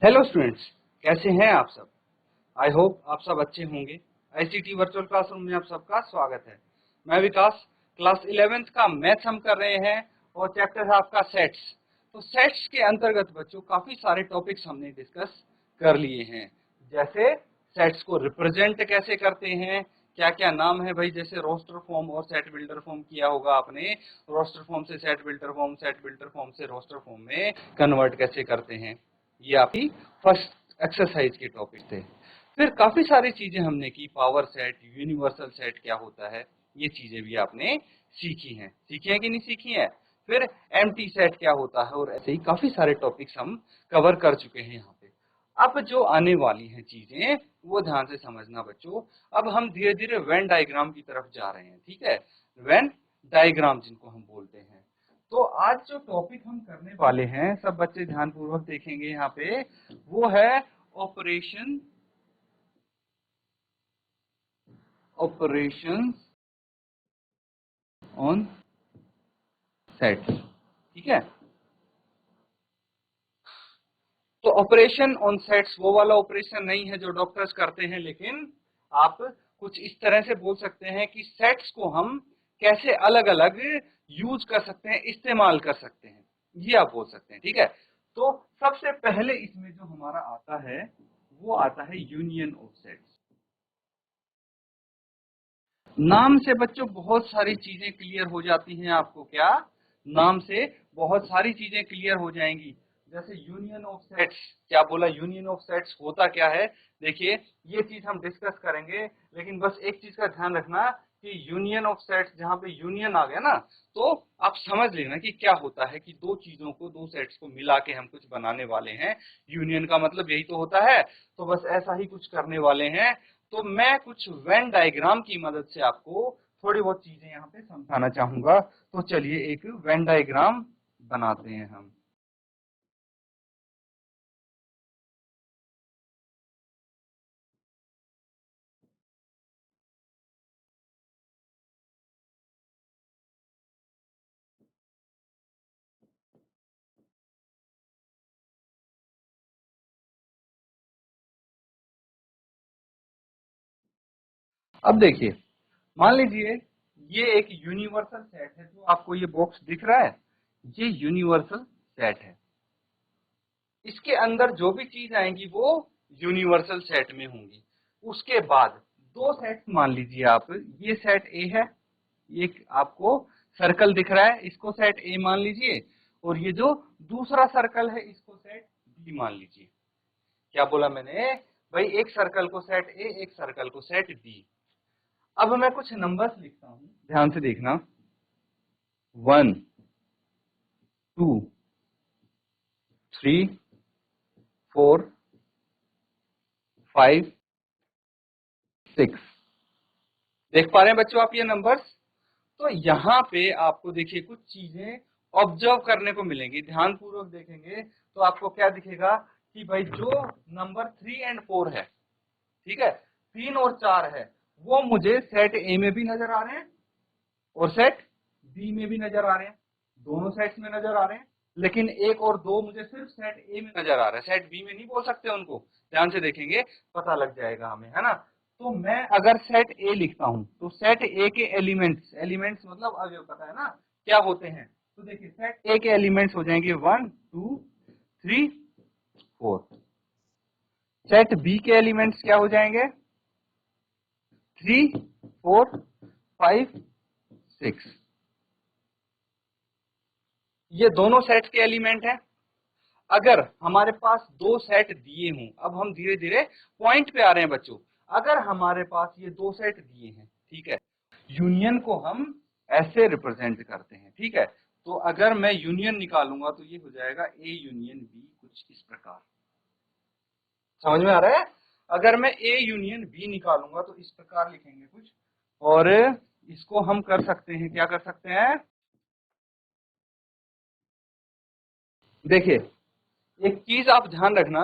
Hello students, कैसे हैं आप सब। आई होप आप सब अच्छे होंगे। आईसीटी वर्चुअल क्लासरूम में आप सबका स्वागत है। मैं विकास, क्लास 11th का मैथ्स हम कर रहे हैं और चैप्टर है आपका सेट्स। तो सेट्स के अंतर्गत बच्चों काफी सारे टॉपिक्स हमने डिस्कस कर लिए हैं, जैसे सेट्स को रिप्रेजेंट कैसे करते हैं, क्या क्या नाम है भाई, जैसे रोस्टर फॉर्म और सेट बिल्डर फॉर्म किया होगा आपने। रोस्टर फॉर्म से set builder form, set builder form से रोस्टर फॉर्म में कन्वर्ट कैसे करते हैं, ये आपकी फर्स्ट एक्सरसाइज के टॉपिक थे। फिर काफी सारी चीजें हमने की, पावर सेट, यूनिवर्सल सेट क्या होता है, ये चीजें भी आपने सीखी हैं कि नहीं सीखी हैं। फिर एम्प्टी सेट क्या होता है, और ऐसे ही काफी सारे टॉपिक्स हम कवर कर चुके हैं यहाँ पे। अब जो आने वाली हैं चीजें वो ध्यान से समझना बच्चों। अब हम धीरे धीरे वेन डायग्राम की तरफ जा रहे हैं, ठीक है। वेन डायग्राम जिनको हम बोलते हैं। तो आज जो टॉपिक हम करने वाले हैं, सब बच्चे ध्यानपूर्वक देखेंगे यहाँ पे, वो है ऑपरेशंस ऑन सेट्स, ठीक है। तो ऑपरेशन ऑन सेट्स वो वाला ऑपरेशन नहीं है जो डॉक्टर्स करते हैं, लेकिन आप कुछ इस तरह से बोल सकते हैं कि सेट्स को हम कैसे अलग अलग यूज कर सकते हैं, इस्तेमाल कर सकते हैं, ये आप बोल सकते हैं, ठीक है। तो सबसे पहले इसमें जो हमारा आता है वो आता है यूनियन ऑफ सेट्स। नाम से बच्चों बहुत सारी चीजें क्लियर हो जाती हैं आपको। क्या नाम से बहुत सारी चीजें क्लियर हो जाएंगी। जैसे यूनियन ऑफ सेट्स, क्या बोला, यूनियन ऑफ सेट्स होता क्या है। देखिए ये चीज हम डिस्कस करेंगे, लेकिन बस एक चीज का ध्यान रखना कि यूनियन ऑफ सेट्स, जहां पे यूनियन आ गया ना, तो आप समझ लेना कि क्या होता है कि दो चीजों को, दो सेट्स को मिला के हम कुछ बनाने वाले हैं। यूनियन का मतलब यही तो होता है, तो बस ऐसा ही कुछ करने वाले हैं। तो मैं कुछ वेन डायग्राम की मदद से आपको थोड़ी बहुत चीजें यहाँ पे समझाना चाहूंगा। तो चलिए एक वेन डायग्राम बनाते हैं हम। अब देखिए, मान लीजिए ये एक यूनिवर्सल सेट है, जो आपको ये बॉक्स दिख रहा है, ये यूनिवर्सल सेट है। इसके अंदर जो भी चीज आएंगी वो यूनिवर्सल सेट में होंगी। उसके बाद दो सेट मान लीजिए आप, ये सेट ए है, ये आपको सर्कल दिख रहा है, इसको सेट ए मान लीजिए, और ये जो दूसरा सर्कल है इसको सेट बी मान लीजिए। क्या बोला मैंने भाई, एक सर्कल को सेट ए, एक सर्कल को सेट बी। अब मैं कुछ नंबर्स लिखता हूं, ध्यान से देखना। 1 2 3 4 5 6। देख पा रहे हैं बच्चों आप ये नंबर्स। तो यहाँ पे आपको देखिए कुछ चीजें ऑब्जर्व करने को मिलेंगी। ध्यानपूर्वक देखेंगे तो आपको क्या दिखेगा कि भाई जो नंबर 3 एंड 4 है, ठीक है, 3 और 4 है, वो मुझे सेट ए में भी नजर आ रहे हैं और सेट बी में भी नजर आ रहे हैं। दोनों सेट्स में नजर आ रहे हैं, लेकिन एक और दो मुझे सिर्फ सेट ए में नजर आ रहा है, सेट बी में नहीं बोल सकते उनको। ध्यान से देखेंगे पता लग जाएगा हमें, है ना। तो मैं अगर सेट ए लिखता हूं तो सेट ए के एलिमेंट्स, एलिमेंट्स मतलब अवयव, पता है ना क्या होते हैं। तो देखिए सेट ए के एलिमेंट्स हो जाएंगे 1 2 3 4। सेट बी के एलिमेंट्स क्या हो जाएंगे, 3 4 5 6। ये दोनों सेट के एलिमेंट हैं। अगर हमारे पास दो सेट दिए हों, अब हम धीरे धीरे पॉइंट पे आ रहे हैं बच्चों। अगर हमारे पास ये दो सेट दिए हैं, ठीक है, यूनियन को हम ऐसे रिप्रेजेंट करते हैं, ठीक है। तो अगर मैं यूनियन निकालूंगा तो ये हो जाएगा ए यूनियन बी, कुछ इस प्रकार। समझ में आ रहा है। अगर मैं ए यूनियन बी निकालूंगा तो इस प्रकार लिखेंगे कुछ, और इसको हम कर सकते हैं, क्या कर सकते हैं। देखिए एक चीज आप ध्यान रखना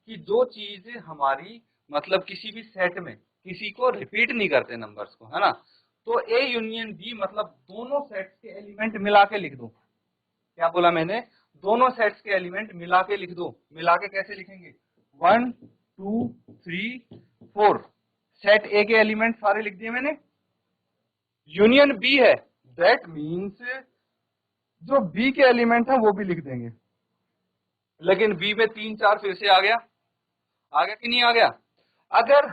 कि जो चीज हमारी, मतलब किसी भी सेट में किसी को रिपीट नहीं करते नंबर्स को, है ना। तो ए यूनियन बी मतलब दोनों सेट्स के एलिमेंट मिला के लिख दो। क्या बोला मैंने, दोनों सेट्स के एलिमेंट मिला के लिख दो। मिला के कैसे लिखेंगे, 1 2 3 4 सेट ए के एलिमेंट सारे लिख दिए मैंने। यूनियन बी है, दैट मीन्स जो बी के एलिमेंट है वो भी लिख देंगे। लेकिन बी में 3 4 फिर से आ गया कि नहीं आ गया? अगर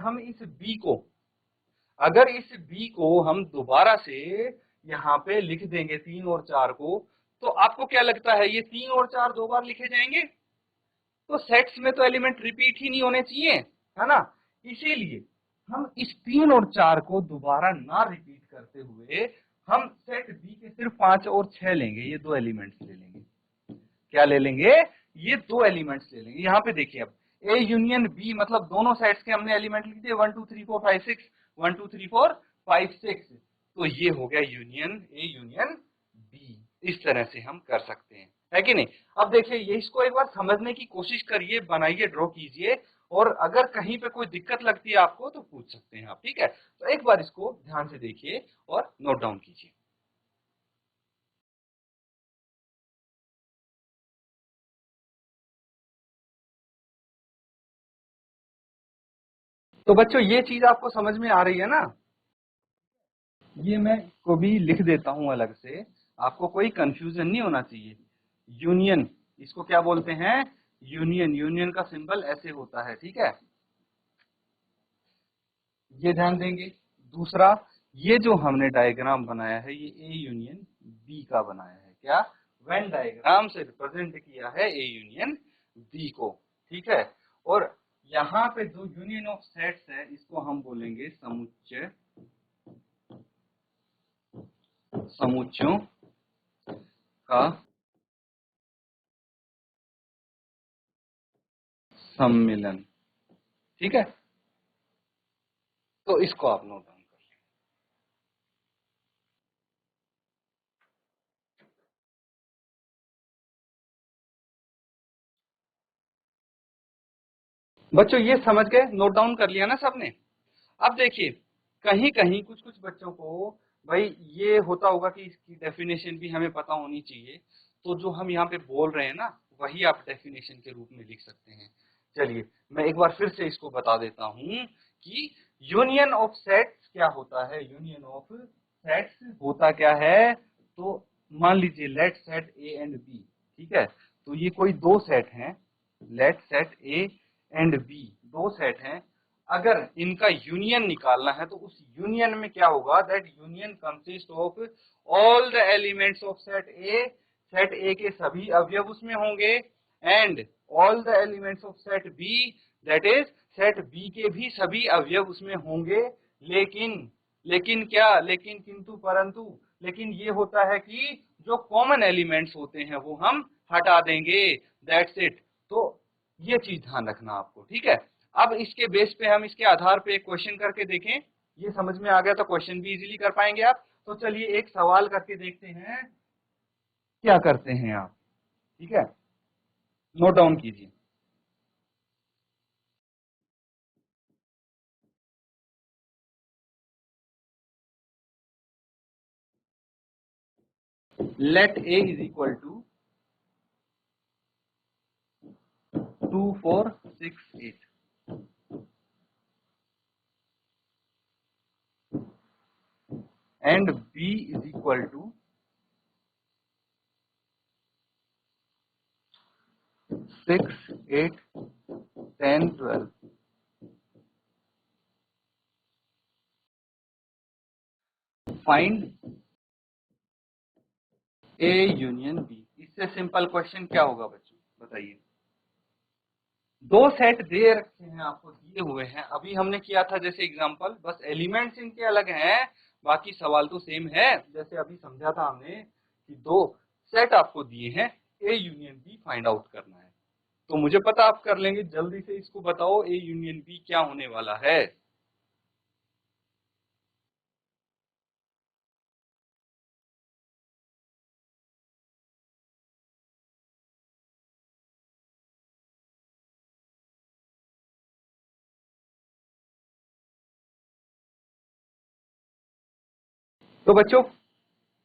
इस बी को हम दोबारा से यहाँ पे लिख देंगे 3 और 4 को, तो आपको क्या लगता है ये 3 और 4 दो बार लिखे जाएंगे? तो सेट्स में तो एलिमेंट रिपीट ही नहीं होने चाहिए, है ना? इसीलिए हम इस 3 और 4 को दोबारा ना रिपीट करते हुए हम सेट बी के सिर्फ 5 और 6 लेंगे। ये दो एलिमेंट्स ले लेंगे। क्या ले लेंगे? ये दो एलिमेंट्स ले लेंगे। यहाँ पे देखिए, अब ए यूनियन बी मतलब दोनों सेट्स के हमने एलिमेंट लिख दिए 1 2 3 4 5 6 1 2 3 4 5 6। तो ये हो गया यूनियन ए यूनियन बी। इस तरह से हम कर सकते हैं, है कि नहीं? अब देखिए, ये इसको एक बार समझने की कोशिश करिए, बनाइए, ड्रॉ कीजिए, और अगर कहीं पे कोई दिक्कत लगती है आपको तो पूछ सकते हैं आप, ठीक है? तो एक बार इसको ध्यान से देखिए और नोट डाउन कीजिए। तो बच्चों, ये चीज आपको समझ में आ रही है ना? ये मैं को भी लिख देता हूं अलग से, आपको कोई कंफ्यूजन नहीं होना चाहिए। यूनियन, इसको क्या बोलते हैं? यूनियन। यूनियन का सिंबल ऐसे होता है, ठीक है? ये ध्यान देंगे। दूसरा, ये जो हमने डायग्राम बनाया है ये ए यूनियन बी का बनाया है। क्या? वेन डायग्राम से रिप्रेजेंट किया है ए यूनियन बी को, ठीक है? और यहाँ पे जो यूनियन ऑफ सेट्स है इसको हम बोलेंगे समुच्चय, समुच्चयों का सम्मिलन, ठीक है? तो इसको आप नोट डाउन कर लें। बच्चों, ये समझ गए? नोट डाउन कर लिया ना सबने? अब देखिए, कहीं कहीं कुछ कुछ बच्चों को भाई ये होता होगा कि इसकी डेफिनेशन भी हमें पता होनी चाहिए। तो जो हम यहाँ पे बोल रहे हैं ना, वही आप डेफिनेशन के रूप में लिख सकते हैं। चलिए, मैं एक बार फिर से इसको बता देता हूँ कि यूनियन ऑफ सेट्स क्या होता है। यूनियन ऑफ सेट्स होता क्या है? तो मान लीजिए, let set A and B, ठीक है? तो ये कोई दो सेट हैं, let set A and B, दो सेट हैं। अगर इनका यूनियन निकालना है तो उस यूनियन में क्या होगा? That union consist of all the elements of set A, set A के सभी अवयव उसमें होंगे, and all the elements of set B, that is set B के भी सभी अवयव उसमें होंगे। लेकिन क्या? लेकिन किंतु परंतु, लेकिन ये होता है कि जो कॉमन एलिमेंट्स होते हैं वो हम हटा देंगे, दैट्स इट। तो ये चीज ध्यान रखना आपको, ठीक है? अब इसके बेस पे हम इसके आधार पे एक क्वेश्चन करके देखें। ये समझ में आ गया तो क्वेश्चन भी इजीली कर पाएंगे आप। तो चलिए एक सवाल करके देखते हैं, क्या करते हैं आप, ठीक है? नोट डाउन कीजिए। Let A is equal to 2 4 6 8 and B is equal to 6 8 10 12। Find A union B. इससे सिंपल क्वेश्चन क्या होगा बच्चों, बताइए? दो सेट दे रखे हैं, आपको दिए हुए हैं। अभी हमने किया था जैसे एग्जांपल, बस एलिमेंट्स इनके अलग हैं, बाकी सवाल तो सेम है। जैसे अभी समझा था हमने कि दो सेट आपको दिए हैं, A union B find out करना है। तो मुझे पता आप कर लेंगे, जल्दी से इसको बताओ ए यूनियन बी क्या होने वाला है। तो बच्चों,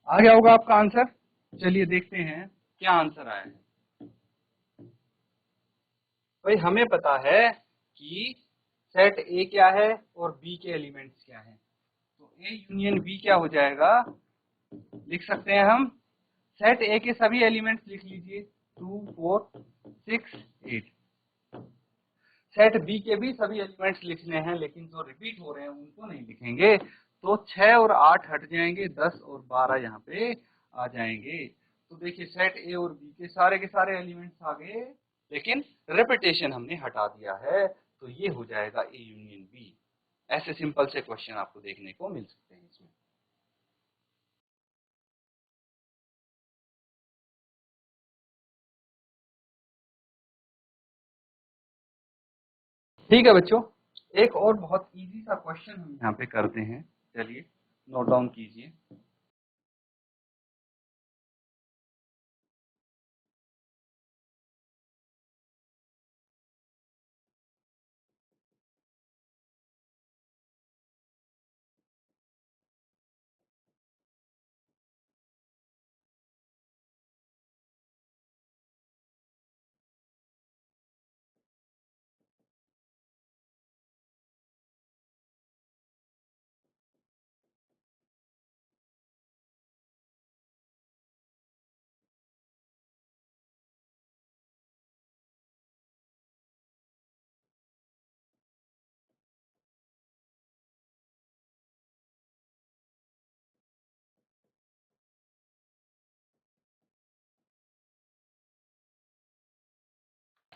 आ गया होगा आपका आंसर। चलिए देखते हैं क्या आंसर आया है। भाई हमें पता है कि सेट ए क्या है और बी के एलिमेंट्स क्या हैं, तो ए यूनियन बी क्या हो जाएगा, लिख सकते हैं हम सेट ए के सभी एलिमेंट्स लिख लीजिए 2 4 6 8। सेट बी के भी सभी एलिमेंट्स लिखने हैं, लेकिन जो रिपीट हो रहे हैं उनको नहीं लिखेंगे, तो 6 और 8 हट जाएंगे, 10 और 12 यहाँ पे आ जाएंगे। तो देखिए सेट ए और बी के सारे एलिमेंट्स आ गए, लेकिन रेपिटेशन हमने हटा दिया है, तो ये हो जाएगा ए यूनियन बी। ऐसे सिंपल से क्वेश्चन आपको देखने को मिल सकते हैं इसमें। ठीक है बच्चों, एक और बहुत इजी सा क्वेश्चन हम यहाँ पे करते हैं, चलिए नोट डाउन कीजिए।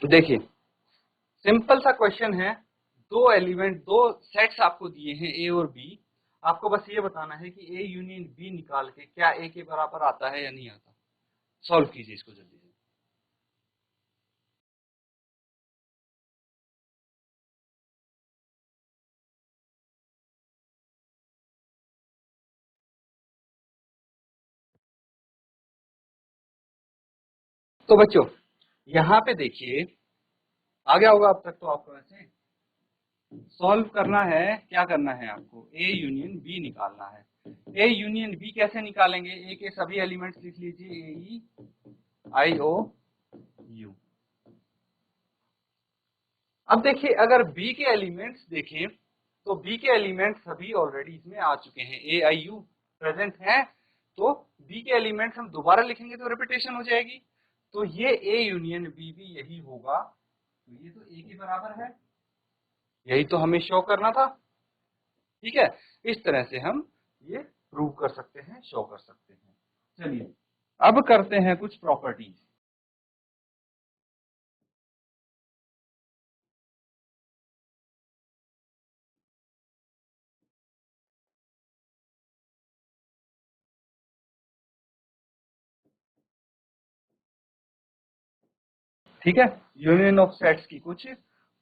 देखिए सिंपल सा क्वेश्चन है, दो सेट्स आपको दिए हैं ए और बी, आपको बस ये बताना है कि ए यूनियन बी निकाल के क्या ए के बराबर आता है या नहीं आता। सॉल्व कीजिए इसको जल्दी से। तो बच्चों यहाँ पे देखिए, आ गया होगा अब तक तो आपको, ऐसे सॉल्व करना है, क्या करना है आपको, ए यूनियन बी निकालना है। ए यूनियन बी कैसे निकालेंगे, ए के सभी एलिमेंट्स लिख लीजिए, ए ई आई ओ यू। अब देखिए अगर बी के एलिमेंट्स देखें, तो बी के एलिमेंट्स सभी ऑलरेडी इसमें आ चुके हैं, ए आई यू प्रेजेंट है, तो बी के एलिमेंट्स हम दोबारा लिखेंगे तो रिपीटेशन हो जाएगी, तो ये ए यूनियन बी भी यही होगा, तो ये तो ए के बराबर है, यही तो हमें शो करना था। ठीक है, इस तरह से हम ये प्रूव कर सकते हैं, शो कर सकते हैं। चलिए अब करते हैं कुछ प्रॉपर्टीज। ठीक है, यूनियन ऑफ सेट्स की कुछ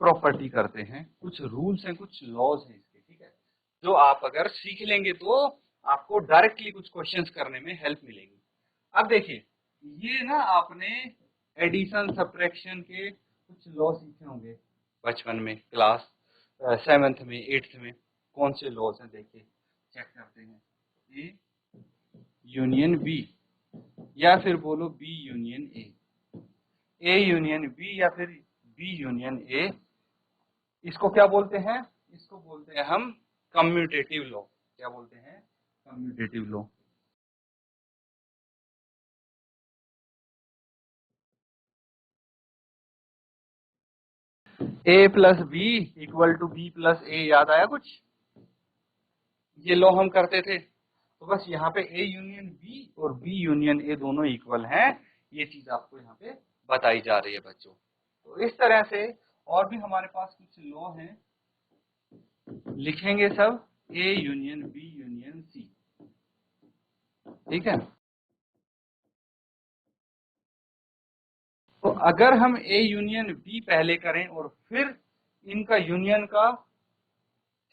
प्रॉपर्टी करते हैं, कुछ रूल्स हैं, कुछ लॉज हैं इसके। ठीक है, जो आप अगर सीख लेंगे तो आपको डायरेक्टली कुछ क्वेश्चंस करने में हेल्प मिलेगी। अब देखिए, ये ना आपने एडिशन सब्ट्रैक्शन के कुछ लॉ सीखे होंगे बचपन में, क्लास 7th में 8th में। कौन से लॉज हैं देखिए, चेक करते हैं। ए यूनियन बी, या फिर बोलो B union A union B, या फिर बी यूनियन ए। इसको क्या बोलते हैं, इसको बोलते हैं हम कम्यूटेटिव लॉ। क्या बोलते हैं, commutative law. A plus B equal to B plus A, याद आया कुछ, ये लॉ हम करते थे। तो बस यहाँ पे ए यूनियन बी और बी यूनियन ए दोनों इक्वल हैं, ये चीज आपको यहाँ पे बताई जा रही है बच्चों। तो इस तरह से और भी हमारे पास कुछ लॉ हैं, लिखेंगे सब, A union B union C. ठीक है, तो अगर हम ए यूनियन बी पहले करें और फिर इनका यूनियन का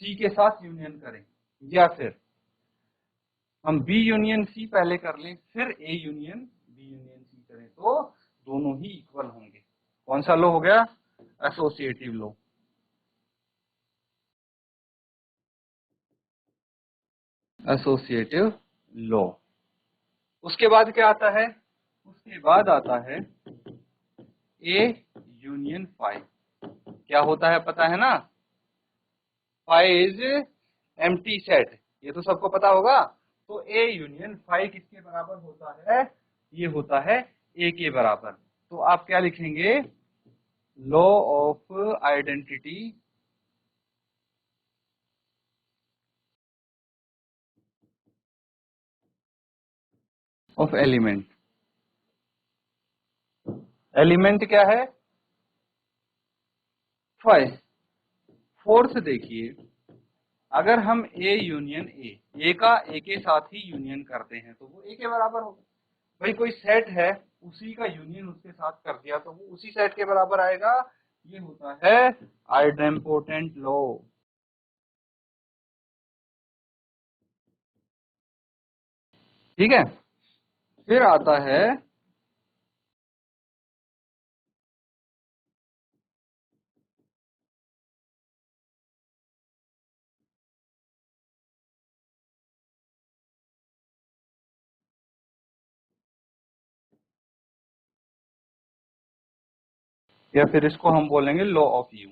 सी के साथ यूनियन करें, या फिर हम बी यूनियन सी पहले कर लें फिर A union B union C करें, तो दोनों ही इक्वल होंगे। कौन सा लॉ हो गया, एसोसिएटिव लॉ। Associative law. उसके बाद क्या आता है, उसके बाद आता है ए यूनियन फाई। क्या होता है पता है ना? फाई इज एम्प्टी सेट, ये तो सबको पता होगा। तो ए यूनियन फाई किसके बराबर होता है? ये होता है ए के बराबर। तो आप क्या लिखेंगे? Law of identity of element. Element क्या है? फाई। फोर्थ देखिए, अगर हम ए यूनियन ए का ए के साथ ही यूनियन करते हैं तो वो ए के बराबर होगा। भाई कोई सेट है, उसी का यूनियन उसके साथ कर दिया तो वो उसी सेट के बराबर आएगा। ये होता है आइडेम्पोटेंट लॉ। ठीक है, फिर आता है या फिर इसको हम बोलेंगे लॉ ऑफ यू।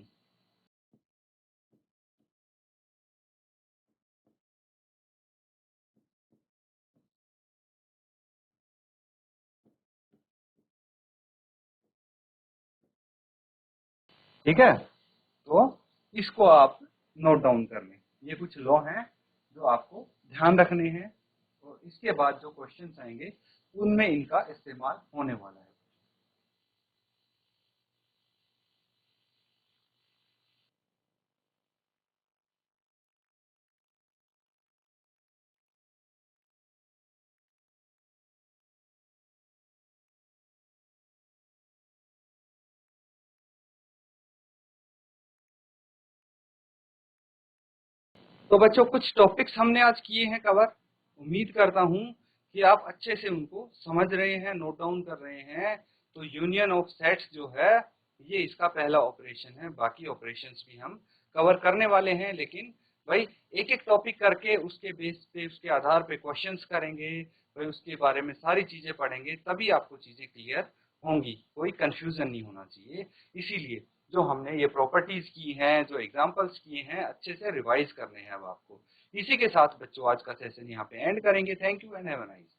ठीक है, तो इसको आप नोट डाउन कर लें। ये कुछ लॉ हैं जो आपको ध्यान रखने हैं और इसके बाद जो क्वेश्चंस आएंगे उनमें इनका इस्तेमाल होने वाला है। तो बच्चों कुछ टॉपिक्स हमने आज किए हैं कवर। उम्मीद करता हूं कि आप अच्छे से उनको समझ रहे हैं, नोट डाउन कर रहे हैं। तो यूनियन ऑफ सेट्स जो है ये इसका पहला ऑपरेशन है। बाकी ऑपरेशंस भी हम कवर करने वाले हैं, लेकिन भाई एक एक टॉपिक करके उसके बेस पे, उसके आधार पे क्वेश्चंस करेंगे, भाई उसके बारे में सारी चीजें पढ़ेंगे, तभी आपको चीजें क्लियर होंगी, कोई कंफ्यूजन नहीं होना चाहिए। इसीलिए जो हमने ये प्रॉपर्टीज की हैं, जो एग्जांपल्स किए हैं, अच्छे से रिवाइज करने हैं अब आपको। इसी के साथ बच्चों आज का सेशन यहाँ पे एंड करेंगे। Thank you and have a nice